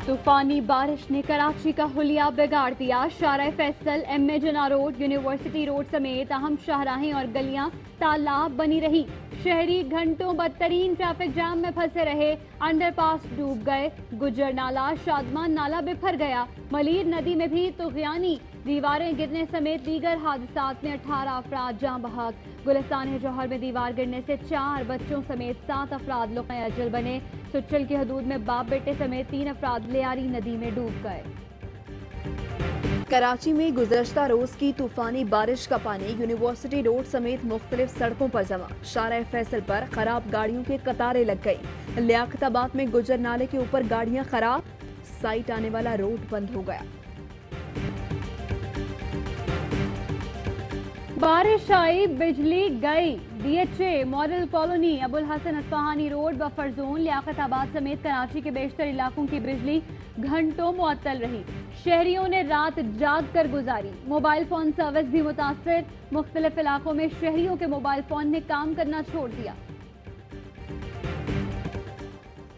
तूफानी बारिश ने कराची का हुलिया बिगाड़ दिया। शारा फैसल, एम.ए. जिन्ना रोड, यूनिवर्सिटी रोड समेत अहम शाहराहें और गलियां तालाब बनी रही। शहरी घंटों बदतरीन ट्रैफिक जाम में फंसे रहे। अंडरपास डूब गए। गुजर नाला, शादमान नाला बिफर गया। मलीर नदी में भी तुग़यानी दीवारें गिरने समेत दीगर हादसात में 18 अफराद जाँ बहक। गुलिस्तान जौहर में दीवार गिरने से 4 बच्चों समेत 7 अफराद लुक़्ए अजल बने। सुचल की हदूद में बाप बेटे समेत 3 अफराद लियारी नदी में डूब गए। कराची में गुज़श्ता रोज की तूफानी बारिश का पानी यूनिवर्सिटी रोड समेत मुख्तलिफ सड़कों पर जमा। शारा फैसल पर खराब गाड़ियों की कतारें लग गई। लियाकताबाद में गुजर नाले के ऊपर गाड़ियां खराब, साइट आने वाला रोड बंद हो गया। बारिश आई, बिजली गई। DHA model colony, Abul Hasan Isfahani road, buffer zone, Liaquatabad समेत कराची के बेशतर इलाकों की बिजली घंटों मुअत्तल रही। शहरियों ने रात जाग कर गुजारी। मोबाइल फोन सर्विस भी मुतासर। मुख्तलिफ इलाकों में शहरियों के मोबाइल फोन ने काम करना छोड़ दिया।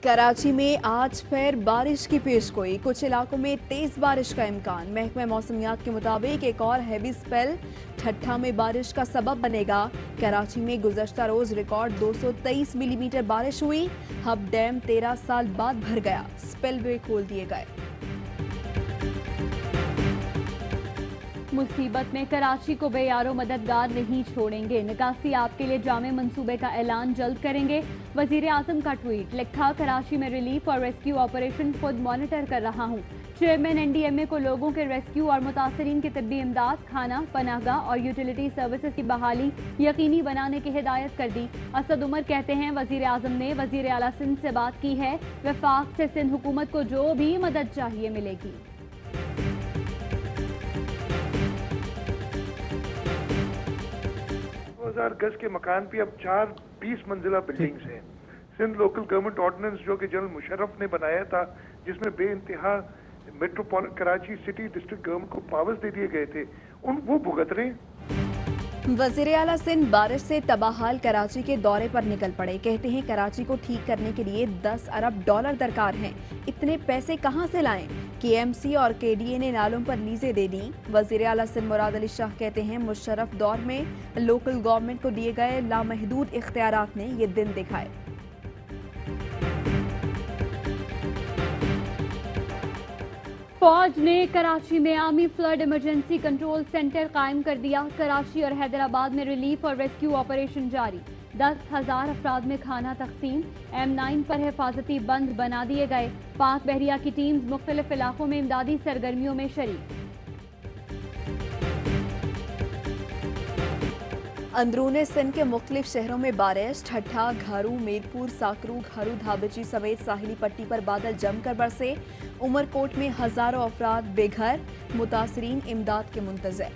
कराची में आज फिर बारिश की पेशगोई। कुछ इलाकों में तेज बारिश का इम्कान। महकमा मौसमियात के मुताबिक एक और हैवी स्पेल ठट्ठा में बारिश का सबब बनेगा। कराची में गुज़श्ता रोज रिकॉर्ड 223 मिलीमीटर बारिश हुई। हब डैम 13 साल बाद भर गया। स्पेलवे खोल दिए गए। मुसीबत में कराची को बेयारो मददगार नहीं छोड़ेंगे। निकासी आपके लिए जामे मंसूबे का ऐलान जल्द करेंगे। वजीर आजम का ट्वीट, लिखा कराची में रिलीफ और रेस्क्यू ऑपरेशन खुद मॉनिटर कर रहा हूँ। चेयरमैन NDMA को लोगों के रेस्क्यू और मुतासरीन की तिब्बी इमदाद, खाना, पनाहगाह और यूटिलिटी सर्विसेज की बहाली यकीनी बनाने की हिदायत कर दी। असद उमर कहते हैं, वजीर आजम ने वजीर आला सिंध से बात की है। वफाक से सिंध हुकूमत को जो भी मदद चाहिए मिलेगी। 2000 गज के मकान पे अब 4 20 मंजिला बिल्डिंग्स हैं। सिंध लोकल गवर्नमेंट ऑर्डिनेंस जो कि जनरल मुशर्रफ ने बनाया था, जिसमें बेइंतहा metropolitan Karachi city district government को पावर्स दे दिए गए थे, वो भुगत रहे हैं। वज़ीर आला सिंध बारिश से तबाहाल कराची के दौरे पर निकल पड़े। कहते हैं कराची को ठीक करने के लिए $10 अरब दरकार हैं। इतने पैसे कहां से लाएं? KMC और KDA ने नालों पर लीजें दे दी। वज़ीर आला सिंध मुराद अली शाह कहते हैं, मुशर्रफ दौर में लोकल गवर्नमेंट को दिए गए लामहदूद इख्तियारात ने ये दिन दिखाए। फौज ने कराची में army flood emergency control centre कायम कर दिया। कराची और हैदराबाद में रिलीफ और रेस्क्यू ऑपरेशन जारी। 10,000 अफराद में खाना तकसीम। M9 पर हिफाजती बंद बना दिए गए। पाक बहरिया की टीम्स मुख्तलिफ इलाकों में इमदादी सरगर्मियों में शरीक। अंदरूने सिंध के मुख्तलिफ शहरों में बारिश। ठट्ठा, घारू, मीरपुर, साकरू, घारू, धाबची समेत साहिली पट्टी पर बादल जमकर बरसे। उमरकोट में हजारों अफराद बेघर। मुतासरीन इमदाद के मुंतज़र।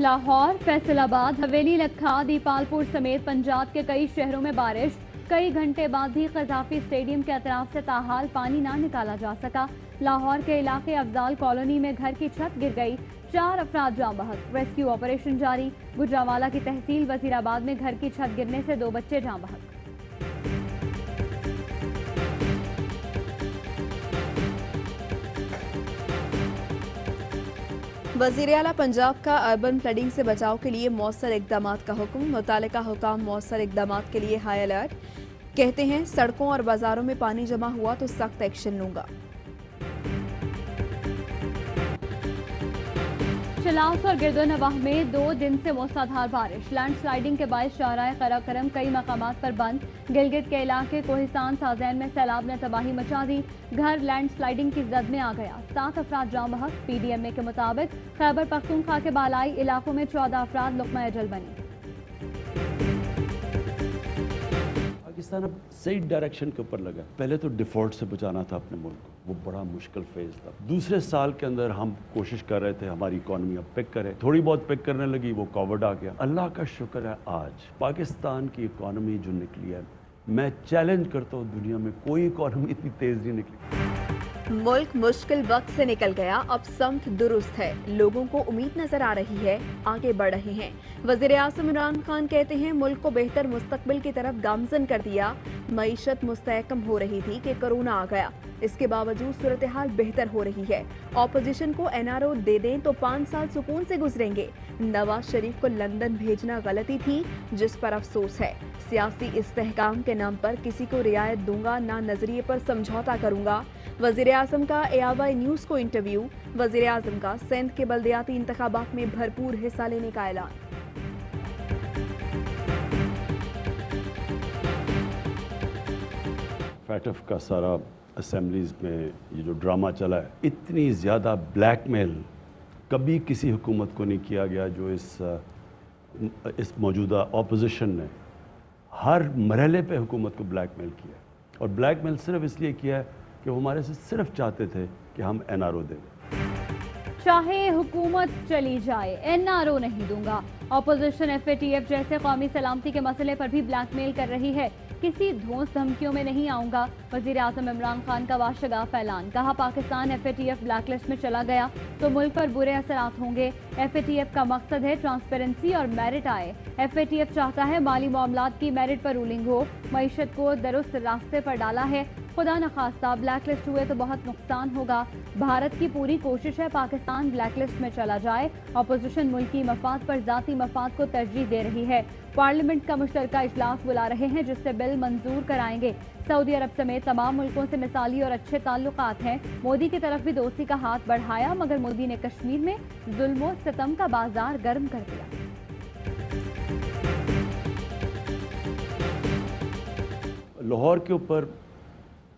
लाहौर, फैसलाबाद, हवेली, लखा, दीपालपुर समेत पंजाब के कई शहरों में बारिश। कई घंटे बाद भी कज़ाफी स्टेडियम के अतराफ से ताहाल पानी ना निकाला जा सका। लाहौर के इलाके अफजाल कॉलोनी में घर की छत गिर गई। 4 अफराद जाँ बहक। रेस्क्यू ऑपरेशन जारी। गुजरावाला की तहसील वजीराबाद में घर की छत गिरने से 2 बच्चे जाँ बहक। वज़ीर आला पंजाब का अर्बन फ्लडिंग से बचाव के लिए मौसर इक़दामात का हुक्म। मुतालिका हुकाम मौसर इक़दामात के लिए हाई अलर्ट। कहते हैं, सड़कों और बाजारों में पानी जमा हुआ तो सख्त एक्शन लूंगा। शलास और गिरदोनवाह में 2 दिन से मूसलाधार बारिश। लैंड स्लाइडिंग के बायस शाहराए कराकरम कई मकामात पर बंद। गिलगित के इलाके कोहिस्तान साजैन में सैलाब ने तबाही मचा दी। घर लैंड स्लाइडिंग की जद में आ गया। 7 अफराद जाँ बहक। PDMA के मुताबिक खैबर पख्तूनख्वा के बालाई इलाकों में 14 अफराद लुक़्मा अजल बने। पाकिस्तान अब सही डायरेक्शन के ऊपर लगा। पहले तो डिफॉल्ट से बचाना था अपने मुल्क को, वो बड़ा मुश्किल फेज था। दूसरे साल के अंदर हम कोशिश कर रहे थे हमारी इकोनॉमी अब पिक करे, थोड़ी बहुत पिक करने लगी, वो कोविड आ गया। अल्लाह का शुक्र है आज पाकिस्तान की इकोनॉमी जो निकली है, मैं चैलेंज करता हूँ दुनिया में कोई इकोनॉमी इतनी तेज नहीं निकली। मुल्क मुश्किल वक्त से निकल गया, अब समत दुरुस्त है, लोगों को उम्मीद नजर आ रही है, आगे बढ़ रहे हैं। वज़ीर आज़म इमरान खान कहते हैं मुल्क को बेहतर मुस्तकबिल की तरफ गामजन कर दिया। मईशत मुस्तहकम हो रही थी कि कोरोना आ गया, इसके बावजूद सूरत हाल बेहतर हो रही है। ऑपोजिशन को एनआरओ दे दें तो 5 साल सुकून से गुजरेंगे। नवाज शरीफ को लंदन भेजना गलती थी, जिस पर अफसोस है। सियासी इस्तेहकाम के नाम पर किसी को रियायत दूंगा, ना नजरिए पर समझौता करूंगा। वज़ीर आज़म का ARY न्यूज़ को इंटरव्यू। वज़ीर आज़म का सिंध के बल्दियाती इंतखाबात में भरपूर हिस्सा लेने का ऐलान। फैटफ का सारा असेंबलीज में ये जो ड्रामा चला है, इतनी ज़्यादा ब्लैकमेल कभी किसी हुकूमत को नहीं किया गया जो इस मौजूदा ऑपोजिशन ने हर मरहले पे हुकूमत को ब्लैकमेल किया। और ब्लैकमेल सिर्फ इसलिए किया है कि वो हमारे से सिर्फ चाहते थे कि हम NRO दें। चाहे हुकूमत चली जाए, NRO नहीं दूंगा। ऑपोजिशन FATF जैसे कौमी सलामती के मसले पर भी ब्लैकमेल कर रही है, किसी धौंस धमकियों में नहीं आऊंगा। वज़ीर आज़म इमरान खान का वाशगाफ ऐलान। कहा पाकिस्तान FATF ब्लैकलिस्ट में चला गया तो मुल्क पर बुरे असरात होंगे। FATF का मकसद है ट्रांसपेरेंसी और मेरिट आए। FATF चाहता है माली मामलात की मेरिट पर रूलिंग हो। मईशत को दुरुस्त रास्ते पर डाला है। खुदा न खास्ता ब्लैकलिस्ट हुए तो बहुत नुकसान होगा। भारत की पूरी कोशिश है पाकिस्तान ब्लैकलिस्ट में चला जाए। अपोजिशन मुल्की मफाद पर जाती मफाद को तरजीह दे रही है। पार्लियामेंट का मुश्तरका इजलास बुला रहे हैं जिससे बिल मंजूर कराएंगे। सऊदी अरब समेत तमाम मुल्कों से मिसाली और अच्छे ताल्लुकात हैं। मोदी की तरफ भी दोस्ती का हाथ बढ़ाया, मगर मोदी ने कश्मीर में जुल्म और सितम का बाजार गर्म कर दिया। लाहौर के ऊपर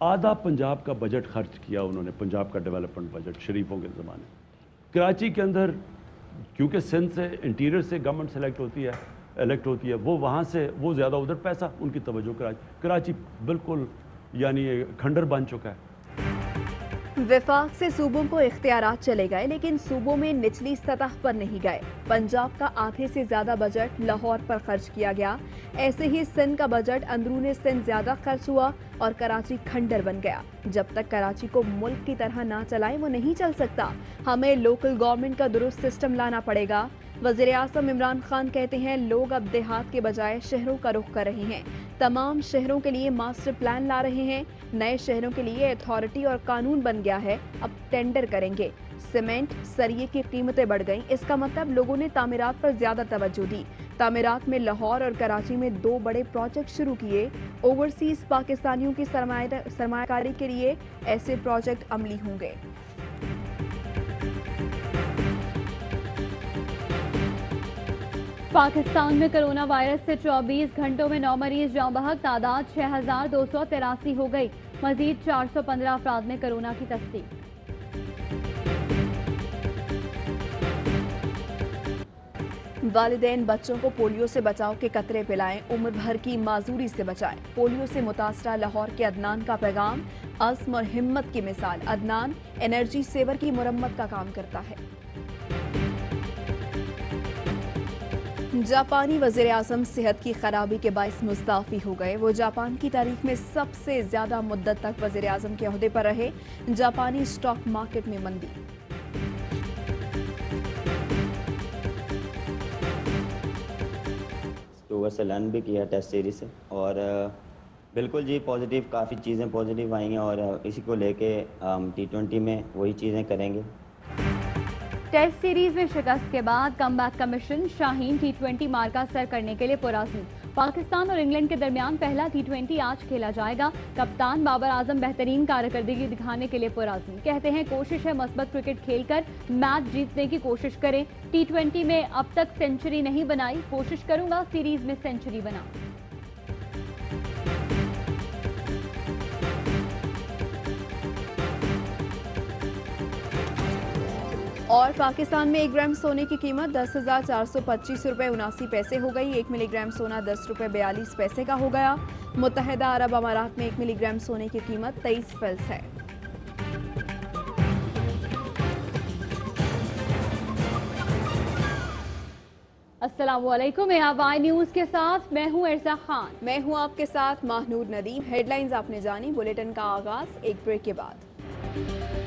आधा पंजाब का बजट खर्च किया उन्होंने, पंजाब का डेवलपमेंट बजट शरीफों के ज़माने। कराची के अंदर क्योंकि सिंध से इंटीरियर से गवर्नमेंट सेलेक्ट इलेक्ट होती है, वो वहाँ से वो ज़्यादा उधर पैसा उनकी तवज्जो। कराची बिल्कुल यानी खंडर बन चुका है। विफाक से सूबों को इख्तियारात चले गए, लेकिन सूबों में निचली सतह पर नहीं गए। पंजाब का आधे से ज्यादा बजट लाहौर पर खर्च किया गया। ऐसे ही सिंध का बजट अंदरूनी सिंध ज्यादा खर्च हुआ और कराची खंडर बन गया। जब तक कराची को मुल्क की तरह ना चलाएं वो नहीं चल सकता। हमें लोकल गवर्नमेंट का दुरुस्त सिस्टम लाना पड़ेगा। वज़ीर आज़म इमरान खान कहते हैं लोग अब देहात के बजाय शहरों का रुख कर रहे हैं। तमाम शहरों के लिए मास्टर प्लान ला रहे हैं। नए शहरों के लिए अथॉरिटी और कानून बन गया है, अब टेंडर करेंगे। सीमेंट सरिये की कीमतें बढ़ गईं, इसका मतलब लोगों ने तामीरात पर ज्यादा तवज्जो दी। तामीरात में लाहौर और कराची में 2 बड़े प्रोजेक्ट शुरू किए। ओवरसीज पाकिस्तानियों की सरमायाकारी के लिए ऐसे प्रोजेक्ट अमली होंगे। पाकिस्तान में कोरोना वायरस से 24 घंटों में 9 मरीज जाँ बहक, तादाद 6283 हो गई। मजीद 415 अफराद में कोरोना की तस्दीक। वालिदैन बच्चों को पोलियो से बचाव के कतरे पिलाएं, उम्र भर की माजूरी से बचाएं। पोलियो से मुतासरा लाहौर के अदनान का पैगाम, अज़्म और हिम्मत की मिसाल। अदनान एनर्जी सेवर की मुरम्मत का काम करता है। जापानी वज़ीर आज़म सेहत की खराबी के बाइस मुस्ताफ़ी हो गए। वो जापान की तारीख में सबसे ज्यादा मुद्दत तक वज़ीर आज़म के ओहदे पर रहे। जापानी स्टॉक मार्केट में मंदी। ओवर से लर्न भी किया टेस्ट सीरीज से, और बिल्कुल जी पॉजिटिव, काफ़ी चीज़ें पॉजिटिव आई हैं और इसी को लेके T20 में वही चीज़ें करेंगे। टेस्ट सीरीज में शिकस्त के बाद कमबैक का मिशन, शाहीन T20 मार्का सर करने के लिए पुराज़्म। पाकिस्तान और इंग्लैंड के दरमियान पहला T20 आज खेला जाएगा। कप्तान बाबर आजम बेहतरीन कारकर्दगी दिखाने के लिए पुराज़्म। कहते हैं कोशिश है मस्बत क्रिकेट खेलकर मैच जीतने की कोशिश करें। T20 में अब तक सेंचुरी नहीं बनाई, कोशिश करूंगा सीरीज में सेंचुरी बना। और पाकिस्तान में 1 ग्राम सोने की कीमत 10,425 रुपये 79 पैसे हो गई। 1 मिलीग्राम सोना 10 रुपये 42 पैसे का हो गया। मुत्तहिदा अरब अमारात में 1 मिलीग्राम सोने की कीमत 23 फिल्स है। अस्सलामुअलैकुम, ARY न्यूज़ के साथ मैं हूं इरसा खान। मैं हूं आपके साथ माहनूर नदीम। हेडलाइंस आपने जानी, बुलेटिन का आगाज एक ब्रेक के बाद। हैं।